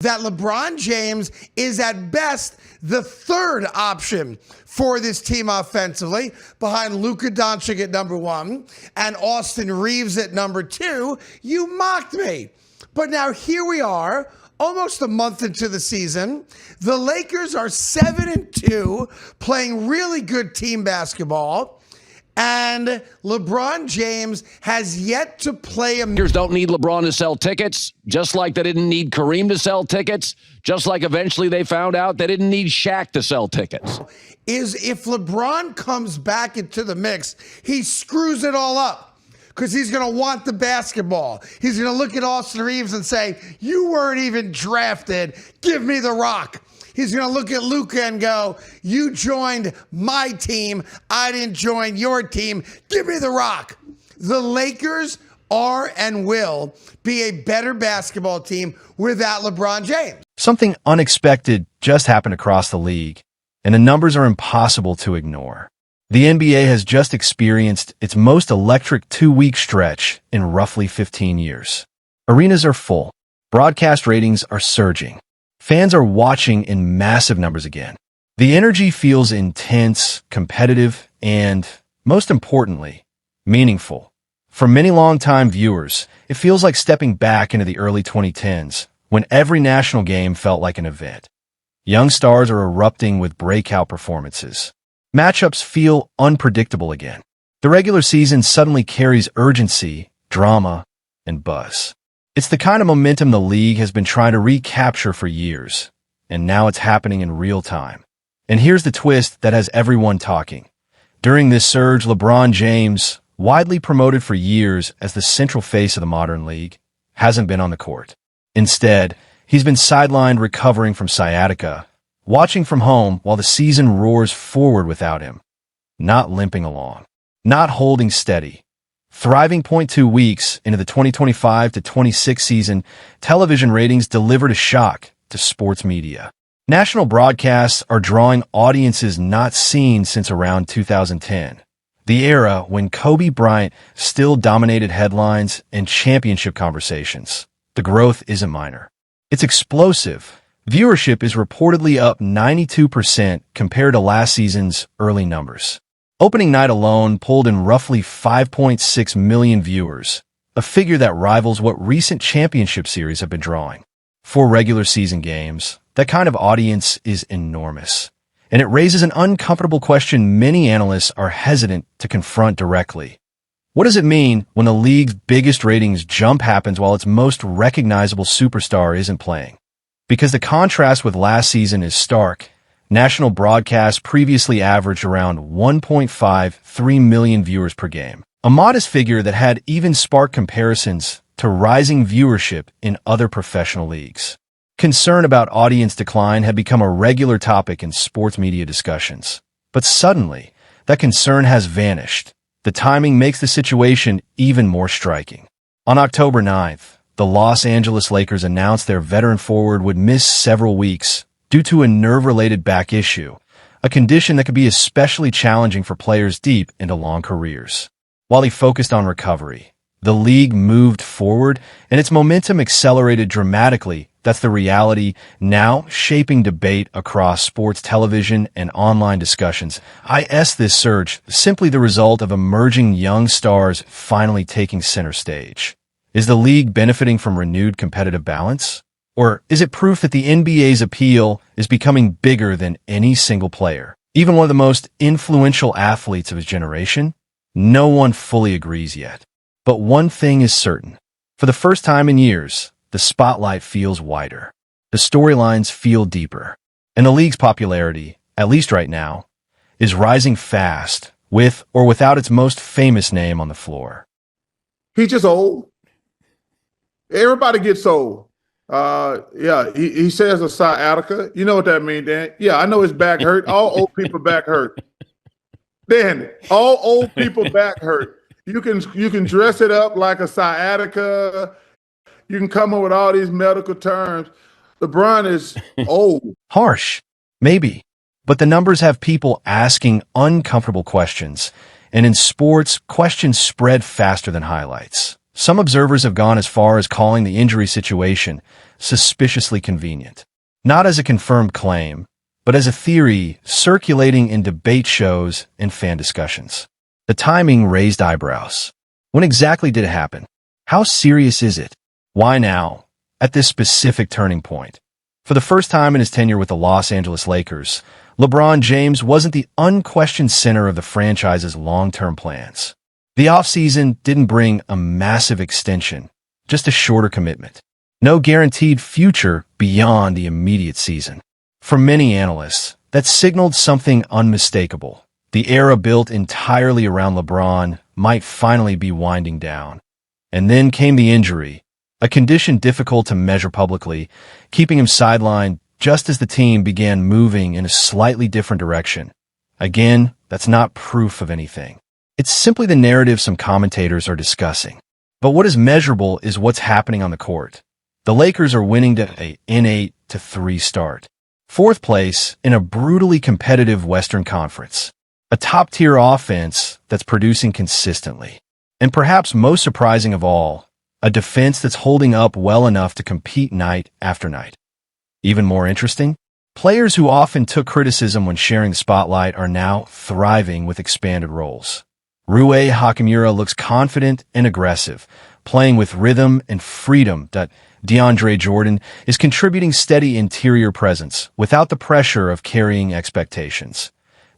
that LeBron James is at best the third option for this team offensively, behind Luka Doncic at number 1 and Austin Reeves at number 2, you mocked me. But now here we are, almost a month into the season. The Lakers are 7-2, playing really good team basketball. And LeBron James has yet to play a... Lakers don't need LeBron to sell tickets, just like they didn't need Kareem to sell tickets, just like eventually they found out they didn't need Shaq to sell tickets. Is if LeBron comes back into the mix, he screws it all up because he's going to want the basketball. He's going to look at Austin Reeves and say, you weren't even drafted. Give me the rock. He's going to look at Luka and go, you joined my team. I didn't join your team. Give me the rock. The Lakers are and will be a better basketball team without LeBron James. Something unexpected just happened across the league, and the numbers are impossible to ignore. The NBA has just experienced its most electric 2-week stretch in roughly 15 years. Arenas are full. Broadcast ratings are surging. Fans are watching in massive numbers again. The energy feels intense, competitive, and, most importantly, meaningful. For many longtime viewers, it feels like stepping back into the early 2010s, when every national game felt like an event. Young stars are erupting with breakout performances. Matchups feel unpredictable again. The regular season suddenly carries urgency, drama, and buzz. It's the kind of momentum the league has been trying to recapture for years, and now it's happening in real time. And here's the twist that has everyone talking. During this surge, LeBron James, widely promoted for years as the central face of the modern league, hasn't been on the court. Instead, he's been sidelined recovering from sciatica, watching from home while the season roars forward without him. Not limping along, not holding steady. Thriving 0.2 weeks into the 2025-26 season, television ratings delivered a shock to sports media. National broadcasts are drawing audiences not seen since around 2010, the era when Kobe Bryant still dominated headlines and championship conversations. The growth isn't minor. It's explosive. Viewership is reportedly up 92% compared to last season's early numbers. Opening night alone pulled in roughly 5.6 million viewers, a figure that rivals what recent championship series have been drawing. For regular season games, that kind of audience is enormous, and it raises an uncomfortable question many analysts are hesitant to confront directly. What does it mean when the league's biggest ratings jump happens while its most recognizable superstar isn't playing? Because the contrast with last season is stark. National broadcasts previously averaged around 1.53 million viewers per game, a modest figure that had even sparked comparisons to rising viewership in other professional leagues. Concern about audience decline had become a regular topic in sports media discussions. But suddenly, that concern has vanished. The timing makes the situation even more striking. On October 9th, the Los Angeles Lakers announced their veteran forward would miss several weeks due to a nerve-related back issue, a condition that could be especially challenging for players deep into long careers. While he focused on recovery, the league moved forward, and its momentum accelerated dramatically. That's the reality now shaping debate across sports television and online discussions. This surge simply the result of emerging young stars finally taking center stage. Is the league benefiting from renewed competitive balance? Or is it proof that the NBA's appeal is becoming bigger than any single player? Even one of the most influential athletes of his generation? No one fully agrees yet. But one thing is certain. For the first time in years, the spotlight feels wider. The storylines feel deeper. And the league's popularity, at least right now, is rising fast, with or without its most famous name on the floor. He's just old. Everybody gets old. He says a sciatica. You know what that means, Dan? Yeah, I know his back hurt. All old people back hurt. Dan, all old people back hurt. You can dress it up like a sciatica. You can come up with all these medical terms. LeBron is old. Harsh, maybe. But the numbers have people asking uncomfortable questions. And in sports, questions spread faster than highlights. Some observers have gone as far as calling the injury situation suspiciously convenient. Not as a confirmed claim, but as a theory circulating in debate shows and fan discussions. The timing raised eyebrows. When exactly did it happen? How serious is it? Why now, at this specific turning point? For the first time in his tenure with the Los Angeles Lakers, LeBron James wasn't the unquestioned center of the franchise's long-term plans. The offseason didn't bring a massive extension, just a shorter commitment. No guaranteed future beyond the immediate season. For many analysts, that signaled something unmistakable. The era built entirely around LeBron might finally be winding down. And then came the injury, a condition difficult to measure publicly, keeping him sidelined just as the team began moving in a slightly different direction. Again, that's not proof of anything. It's simply the narrative some commentators are discussing. But what is measurable is what's happening on the court. The Lakers are winning to an 8-3 start. Fourth place in a brutally competitive Western Conference. A top-tier offense that's producing consistently. And perhaps most surprising of all, a defense that's holding up well enough to compete night after night. Even more interesting, players who often took criticism when sharing the spotlight are now thriving with expanded roles. Rui Hachimura looks confident and aggressive, playing with rhythm and freedom. DeAndre Jordan is contributing steady interior presence without the pressure of carrying expectations.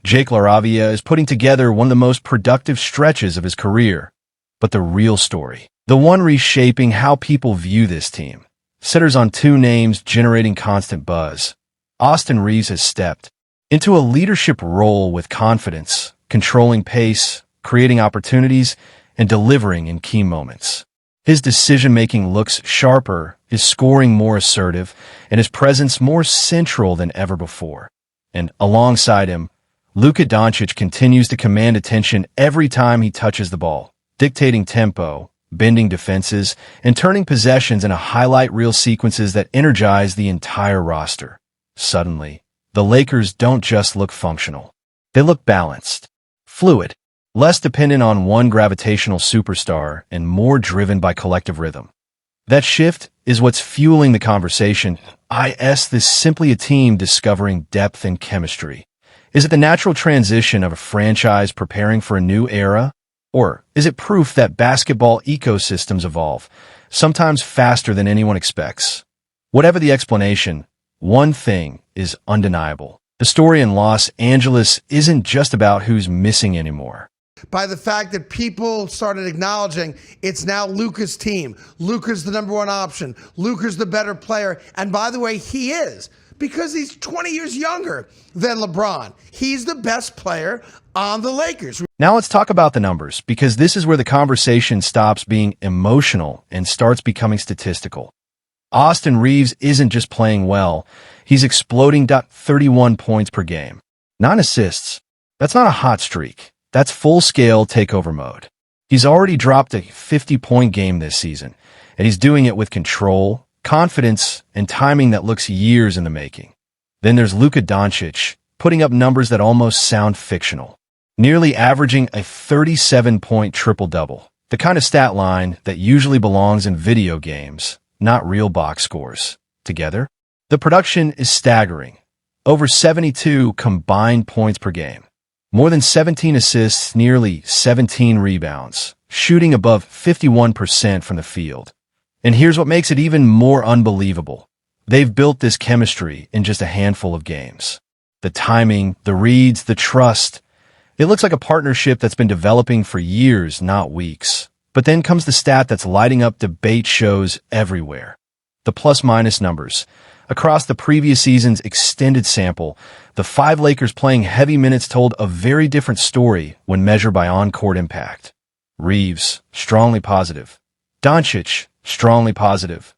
Jake LaRavia is putting together one of the most productive stretches of his career. But the real story, the one reshaping how people view this team, centers on two names generating constant buzz. Austin Reaves has stepped into a leadership role with confidence, controlling pace, creating opportunities, and delivering in key moments. His decision-making looks sharper, his scoring more assertive, and his presence more central than ever before. And alongside him, Luka Doncic continues to command attention every time he touches the ball, dictating tempo, bending defenses, and turning possessions into highlight reel sequences that energize the entire roster. Suddenly, the Lakers don't just look functional. They look balanced, fluid, less dependent on one gravitational superstar and more driven by collective rhythm. That shift is what's fueling the conversation. Is this simply a team discovering depth and chemistry? Is it the natural transition of a franchise preparing for a new era? Or is it proof that basketball ecosystems evolve, sometimes faster than anyone expects? Whatever the explanation, one thing is undeniable. The story in Los Angeles isn't just about who's missing anymore. By the fact that people started acknowledging it's now Luka's team. Luka's the number one option. Luka's the better player. And by the way, he is, because he's 20 years younger than LeBron. He's the best player on the Lakers. Now let's talk about the numbers, because this is where the conversation stops being emotional and starts becoming statistical. Austin Reaves isn't just playing well, he's exploding. 31 points per game. 9 assists. That's not a hot streak. That's full-scale takeover mode. He's already dropped a 50-point game this season, and he's doing it with control, confidence, and timing that looks years in the making. Then there's Luka Doncic, putting up numbers that almost sound fictional, nearly averaging a 37-point triple-double, the kind of stat line that usually belongs in video games, not real box scores. Together, the production is staggering. Over 72 combined points per game. More than 17 assists, nearly 17 rebounds, shooting above 51% from the field. And here's what makes it even more unbelievable. They've built this chemistry in just a handful of games. The timing, the reads, the trust. It looks like a partnership that's been developing for years, not weeks. But then comes the stat that's lighting up debate shows everywhere. The plus-minus numbers. Across the previous season's extended sample, the 5 Lakers playing heavy minutes told a very different story when measured by on-court impact. Reaves, strongly positive. Doncic, strongly positive.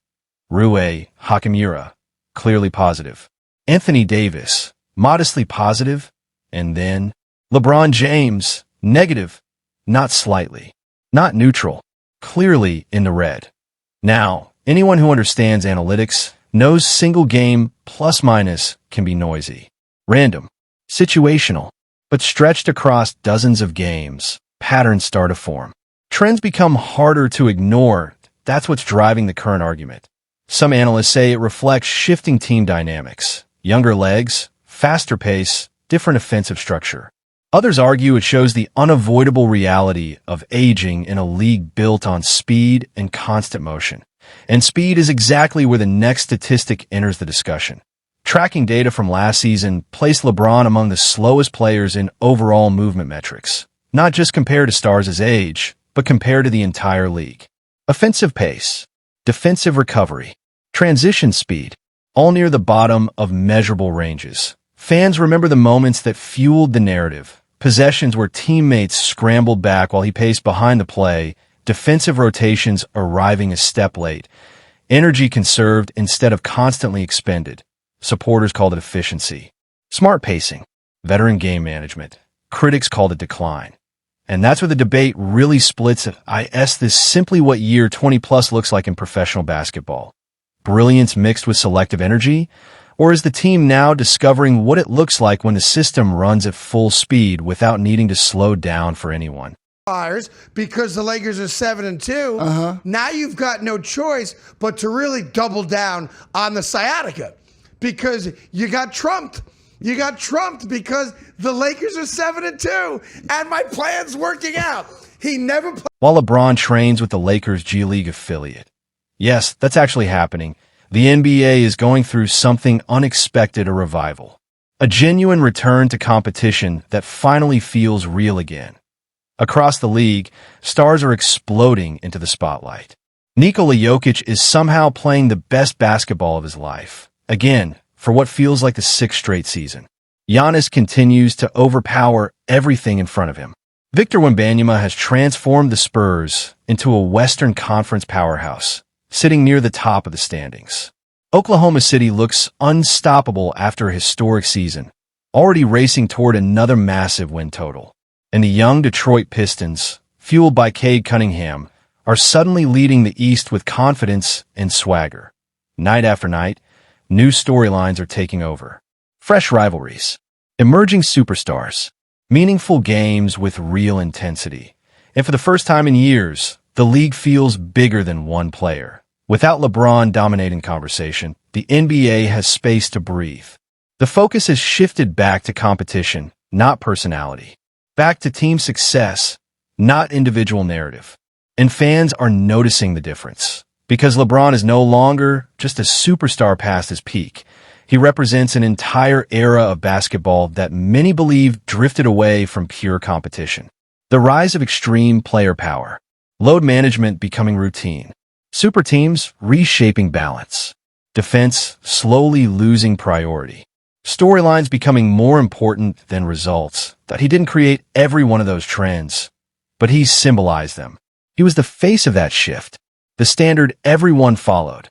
Rui Hachimura, clearly positive. Anthony Davis, modestly positive. And then LeBron James, negative, not slightly, not neutral, clearly in the red. Now, anyone who understands analytics knows single game plus-minus can be noisy, random, situational, but stretched across dozens of games, patterns start to form. Trends become harder to ignore. That's what's driving the current argument. Some analysts say it reflects shifting team dynamics, younger legs, faster pace, different offensive structure. Others argue it shows the unavoidable reality of aging in a league built on speed and constant motion. And speed is exactly where the next statistic enters the discussion. Tracking data from last season placed LeBron among the slowest players in overall movement metrics, not just compared to stars' age, but compared to the entire league. Offensive pace, defensive recovery, transition speed, all near the bottom of measurable ranges. Fans remember the moments that fueled the narrative, possessions where teammates scrambled back while he paced behind the play, defensive rotations arriving a step late, energy conserved instead of constantly expended. Supporters called it efficiency. Smart pacing, veteran game management. Critics called it decline. And that's where the debate really splits. Is this simply what year 20-plus looks like in professional basketball? Brilliance mixed with selective energy? Or is the team now discovering what it looks like when the system runs at full speed without needing to slow down for anyone? Because the Lakers are 7-2. Now you've got no choice but to really double down on the sciatica because you got trumped. You got trumped because the Lakers are 7-2 and my plan's working out. He never played. While LeBron trains with the Lakers G League affiliate. Yes, that's actually happening. The NBA is going through something unexpected, a revival. A genuine return to competition that finally feels real again. Across the league, stars are exploding into the spotlight. Nikola Jokic is somehow playing the best basketball of his life. Again, for what feels like the sixth straight season. Giannis continues to overpower everything in front of him. Victor Wembanyama has transformed the Spurs into a Western Conference powerhouse, sitting near the top of the standings. Oklahoma City looks unstoppable after a historic season, already racing toward another massive win total. And the young Detroit Pistons, fueled by Cade Cunningham, are suddenly leading the East with confidence and swagger. Night after night, new storylines are taking over. Fresh rivalries, emerging superstars, meaningful games with real intensity. And for the first time in years, the league feels bigger than one player. Without LeBron dominating conversation, the NBA has space to breathe. The focus has shifted back to competition, not personality. Back to team success, not individual narrative. And fans are noticing the difference. Because LeBron is no longer just a superstar past his peak. He represents an entire era of basketball that many believe drifted away from pure competition. The rise of extreme player power, load management becoming routine, super teams reshaping balance, defense slowly losing priority, storylines becoming more important than results. That he didn't create every one of those trends, but he symbolized them. He was the face of that shift. The standard everyone followed.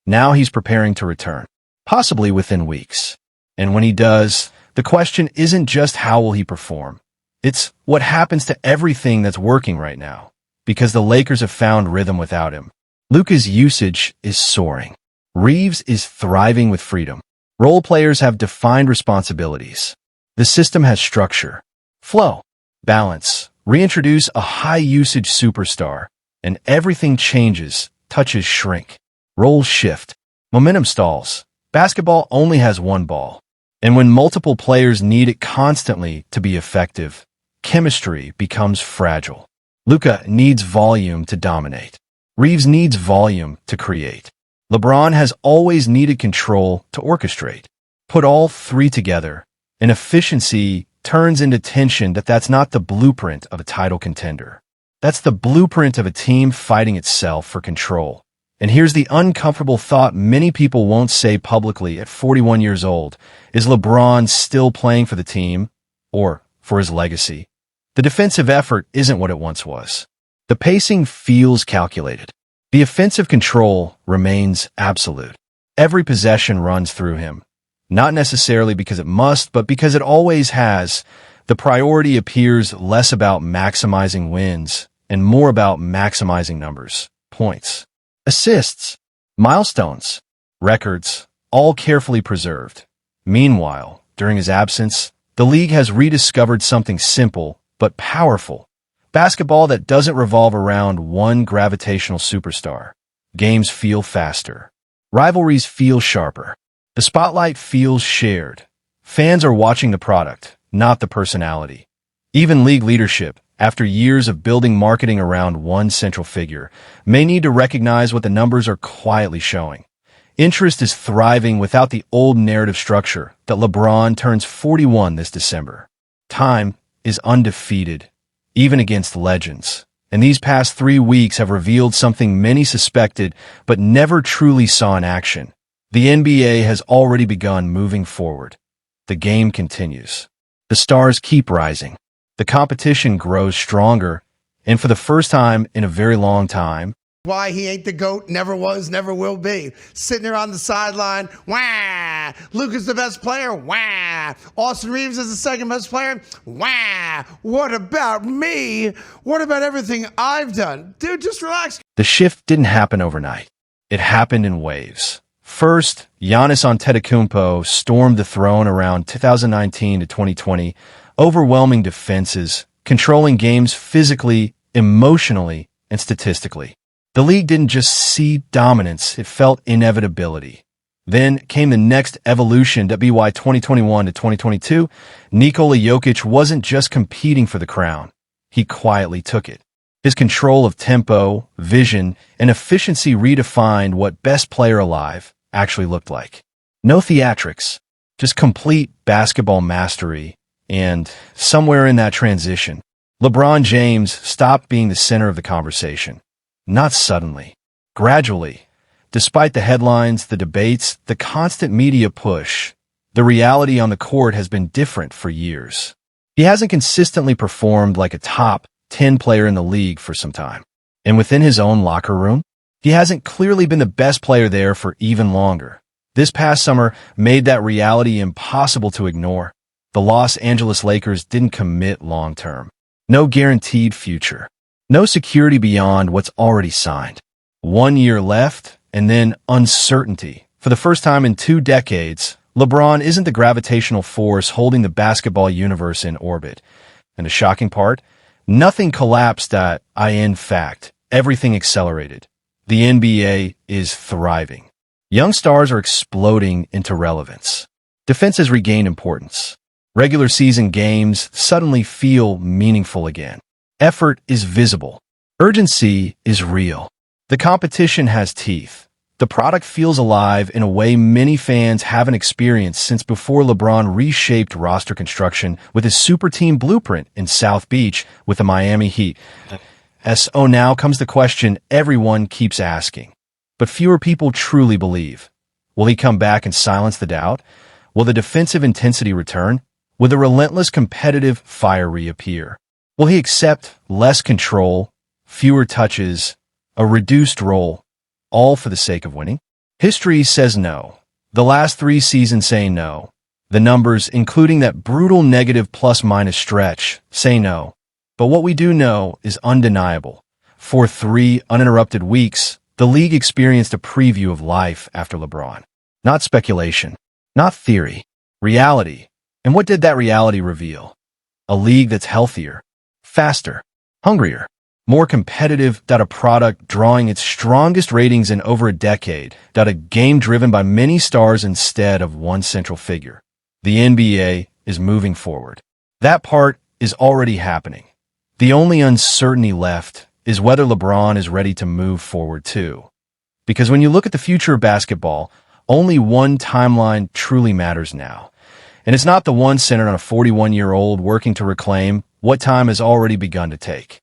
Now he's preparing to return, possibly within weeks. And when he does, the question isn't just how will he perform. It's what happens to everything that's working right now, because the Lakers have found rhythm without him. Luka's usage is soaring. Reeves is thriving with freedom. Role players have defined responsibilities. The system has structure, flow, balance. Reintroduce a high-usage superstar, and everything changes, touches shrink, roles shift, momentum stalls. Basketball only has one ball. And when multiple players need it constantly to be effective, chemistry becomes fragile. Luka needs volume to dominate. Reeves needs volume to create. LeBron has always needed control to orchestrate. Put all three together, and efficiency turns into tension. That's not the blueprint of a title contender. That's the blueprint of a team fighting itself for control. And here's the uncomfortable thought many people won't say publicly at 41 years old. Is LeBron still playing for the team or for his legacy? The defensive effort isn't what it once was. The pacing feels calculated. The offensive control remains absolute. Every possession runs through him. Not necessarily because it must, but because it always has. The priority appears less about maximizing wins and more about maximizing numbers, points, assists, milestones, records, all carefully preserved. Meanwhile, during his absence, the league has rediscovered something simple but powerful. Basketball that doesn't revolve around one gravitational superstar. Games feel faster. Rivalries feel sharper. The spotlight feels shared. Fans are watching the product, not the personality. Even league leadership, after years of building marketing around one central figure, may need to recognize what the numbers are quietly showing. Interest is thriving without the old narrative structure that LeBron turns 41 this December. Time is undefeated, even against legends. And these past 3 weeks have revealed something many suspected but never truly saw in action. The NBA has already begun moving forward. The game continues. The stars keep rising. The competition grows stronger, and for the first time in a very long time, Why he ain't the GOAT, never was, never will be. Sitting there on the sideline, wah! Luka's the best player, wah! Austin Reeves is the second best player, wah! What about me? What about everything I've done? Dude, just relax. the shift didn't happen overnight. It happened in waves. First, Giannis Antetokounmpo stormed the throne around 2019 to 2020, overwhelming defenses, controlling games physically, emotionally, and statistically. The league didn't just see dominance, it felt inevitability. Then came the next evolution, WY 2021 to 2022. Nikola Jokic wasn't just competing for the crown. He quietly took it. His control of tempo, vision, and efficiency redefined what best player alive actually looked like. No theatrics, just complete basketball mastery. And somewhere in that transition, LeBron James stopped being the center of the conversation. Not suddenly, gradually. Despite the headlines, the debates, the constant media push, the reality on the court has been different for years. He hasn't consistently performed like a top 10 player in the league for some time. And within his own locker room, he hasn't clearly been the best player there for even longer. This past summer made that reality impossible to ignore. The Los Angeles Lakers didn't commit long-term. No guaranteed future. No security beyond what's already signed. 1 year left, and then uncertainty. For the first time in 2 decades, LeBron isn't the gravitational force holding the basketball universe in orbit. And the shocking part? Nothing collapsed in fact, everything accelerated. The NBA is thriving. Young stars are exploding into relevance. Defenses regain importance. Regular season games suddenly feel meaningful again. Effort is visible. Urgency is real. The competition has teeth. The product feels alive in a way many fans haven't experienced since before LeBron reshaped roster construction with his super team blueprint in South Beach with the Miami Heat. So now comes the question everyone keeps asking, but fewer people truly believe. Will he come back and silence the doubt? Will the defensive intensity return? Will the relentless competitive fire reappear? Will he accept less control, fewer touches, a reduced role, all for the sake of winning? History says no. The last 3 seasons say no. The numbers, including that brutal negative plus-minus stretch, say no. But what we do know is undeniable. For 3 uninterrupted weeks, the league experienced a preview of life after LeBron. Not speculation, not theory, reality. And what did that reality reveal? A league that's healthier, faster, hungrier, more competitive, a product drawing its strongest ratings in over a decade, a game driven by many stars instead of one central figure. The NBA is moving forward. That part is already happening. The only uncertainty left is whether LeBron is ready to move forward too. Because when you look at the future of basketball, only one timeline truly matters now. And it's not the one centered on a 41-year-old working to reclaim what time has already begun to take.